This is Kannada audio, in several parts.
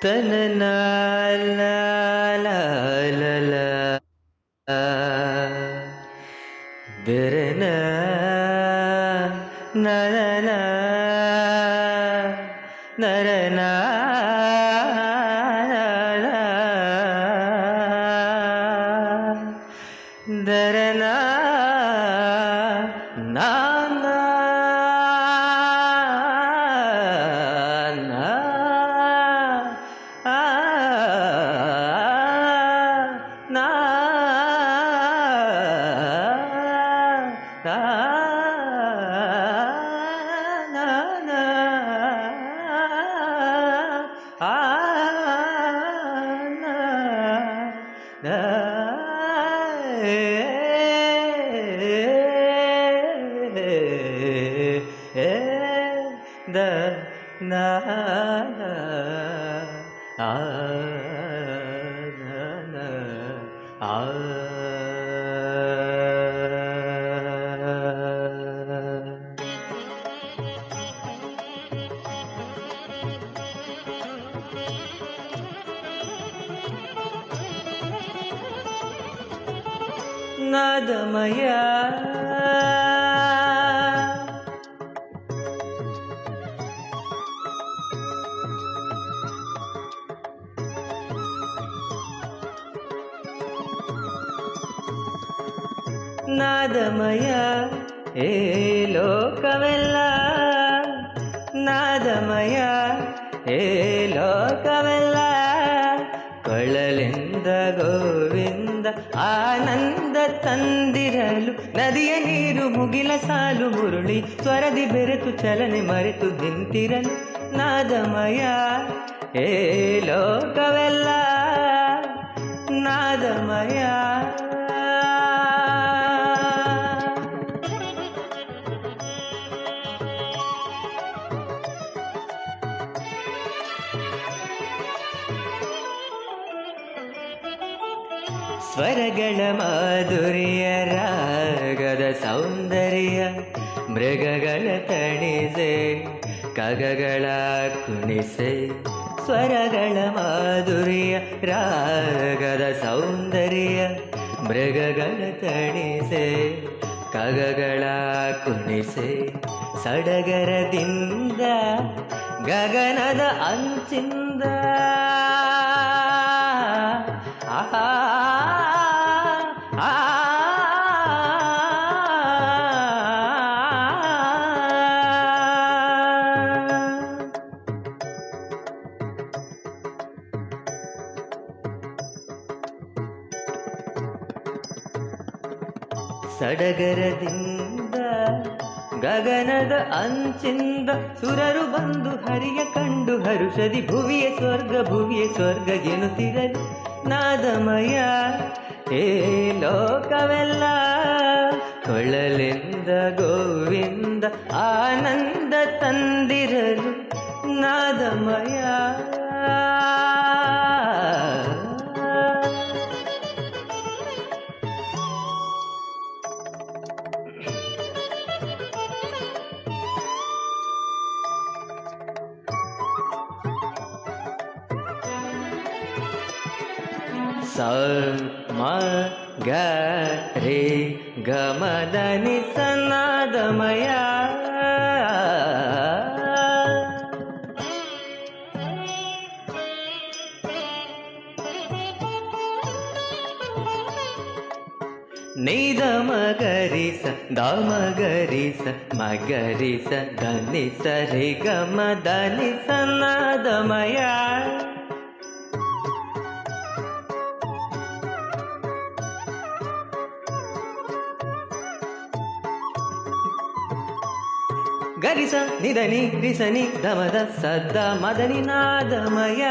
ತನನಾ ಲಾ ಲಾ ಲಾ ಲಾ ಬೆರನಾ ನರನಾ ನರನಾ ದರನಾ ನಾನಾ ದ ನಾ ಆ ಆ ನಾದಮಯ ನಾದಮಯ ಏ ಲೋಕವೆಲ್ಲ ನಾದಮಯ ಏ ಲೋಕವೆಲ್ಲ ಕೊಳಲಿಂದ ಗೋವಿಂದ ಆನಂದ ತಂದಿರಲು ನದಿಯ ನೀರು ಮುಗಿಲ ಸಾಲು ಮುರುಳಿ ಸ್ವರದಿ ಬೆರೆತು ಚಲನೆ ಮರೆತು ನಿಂತಿರಲು ನಾದಮಯ ಏ ಲೋಕವೆಲ್ಲ ನಾದಮಯ ಸ್ವರಗಳ ಮಾಧುರ್ಯ ರಾಗದ ಸೌಂದರ್ಯ ಮೃಗಗಳ ತಣಿಸೆ ಕಗಗಳ ಕುಣಿಸೆ ಸ್ವರಗಳ ಮಾಧುರ್ಯ ರಾಗದ ಸೌಂದರ್ಯ ಮೃಗಗಳ ತಣಿಸೆ ಕಗಗಳ ಕುಣಿಸೆ ಸಡಗರದಿಂದ ಗಗನದ ಅಂಚಿಂದ ಆಹಾ ಸಡಗರದಿಂದ ಗಗನದ ಅಂಚಿಂದ ಸುರರು ಬಂದು ಹರಿಯ ಕಂಡು ಹರುಷದಿ ಭುವಿಯ ಸ್ವರ್ಗ ಎನ್ನುತ್ತಿರಲು ನಾದಮಯ ಏ ಲೋಕವೆಲ್ಲ ಕೊಳಲಿಂದ ಗೋವಿಂದ ಆನಂದ ತಂದಿರಲು ನಾದಮಯ ಸ ಮ ಗ ರೇ ಗ ಮ ದ ನಿ ಸ ನಾದಮಯ ನಿ ದ ಮ ಗ ರಿ ಸ ದ ಮ ಗ ರಿ ಸ ಮ ಗ ರಿ ಸ ದ ನಿ ಸ ರಿ ಗ ಮ ದ ನಿ ಸ ನಾದಮಯ ಗರಿಸ ನಿಧನಿ ರಿಸನಿ ಧಮದ ಸದ್ದ ಮದನಿ ನಾದಮಯ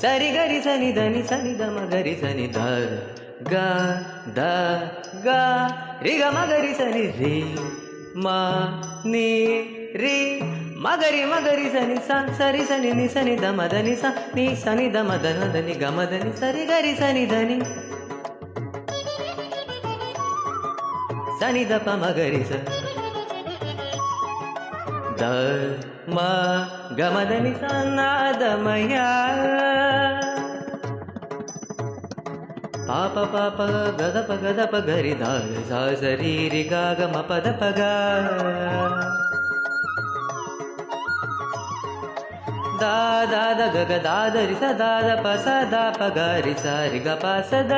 ಸರಿ ಗರಿಸ ನಿಧನಿ ಸನಿ ಧಮ ಗರಿಸ ನಿ ಧ ಗ ದ ಗ ರಿ ಗ ಮ ಗರಿಸ ನಿ ರಿ ಮ ನಿ ರಿ ಮಗರಿ ಸನಿ ಸ ಸರಿ ಸನಿ ನಿ ಸನಿ ದ ಮದನಿ ಸ ನಿ ಸನಿ ದ ಮದನ ಧನಿ ಗ ಮದನಿ ಸರಿ ಗರಿ ಸನಿ ಧನಿ ಸನಿ ದ ಪ ಮಗರಿ ಸ ದ ಮ ಗಮದನಿ ಸನ್ನಾದಮಯ ಪಾಪ ಪಾಪ ಗದಪ ಗರಿ ದ ಸ ಸರಿ ರಿ ಗ ಗ ಮ ಪದ ಪಗ ದ ದ ದ ಗ ಗ ದ ದ ರಿ ಸ ದ ದ ಪ ಸ ದ ಪ ಗ ರಿ ಸ ರಿ ಗ ಪ ಸ ದ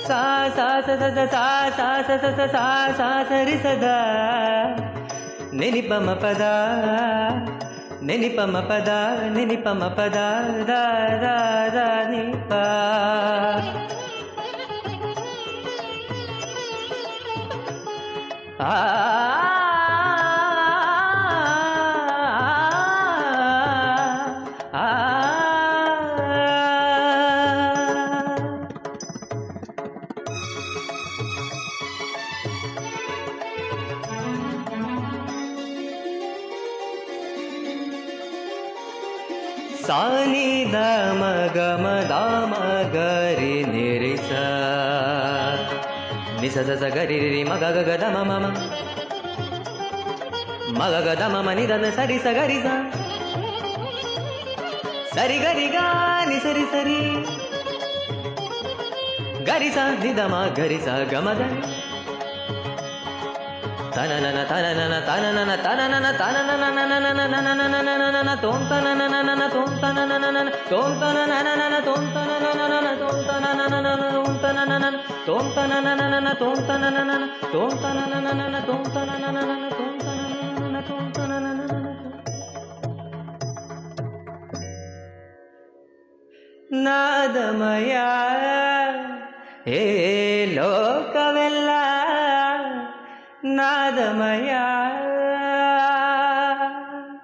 ಸಾ ಸಾ ಸ ಸ ಸ ಸಾ ಸಾ ಸ ಸ ಸ ಸಾ ಸಾ ಸ ರಿ ಸ ದ ನೆನಿ ಪ ಮ ಪದ ನೆನಿ ಪ ಮ ಪದ ನೆನಿ ಪ ಮ ಪದ ದ ದ ದ ನಿ ಪ ಆ ಸಾನಿ ದ ಮ ಗ ಮ ದ ಮ ಗ ರಿ ನಿ ರಿ ಸ ನಿ ಸ ಸ ಸ ಗ ರಿ ರಿ ಮ ಗ ಗ ಗ ದ ಮ ಮ ಮ ಮ ಗ ಗ ದ ಮ ಮ ನಿ ದ ನ ಸ ರಿ ಸ ಗ ರಿ ಸ ಸರಿ ಗ ರಿ ಗ ನಿ ಸರಿ ಸರಿ ಗ ರಿ ಸ ನಿ ದ ಮ ಗ ರಿ ಸ ಗ ಮ ದ ತನನನ ತನನನ ತನನನ ತನನನ ತನನನ ತೋಂತನನನ ತೋಂತನನನ ತೋಂತನನನ ತೋಂತನನನ ತೋಂತನನನ ತೋಂತನನನ ತೋಂತನನನ ತೋಂತನನನ ತೋಂತನನನ ತೋಂತನನನ ತೋಂತನನನ ತೋಂತನನನ ನಾದಮಯ ಹೇ ಲೋಕವೆಲ್ಲ ನಾದಮಯ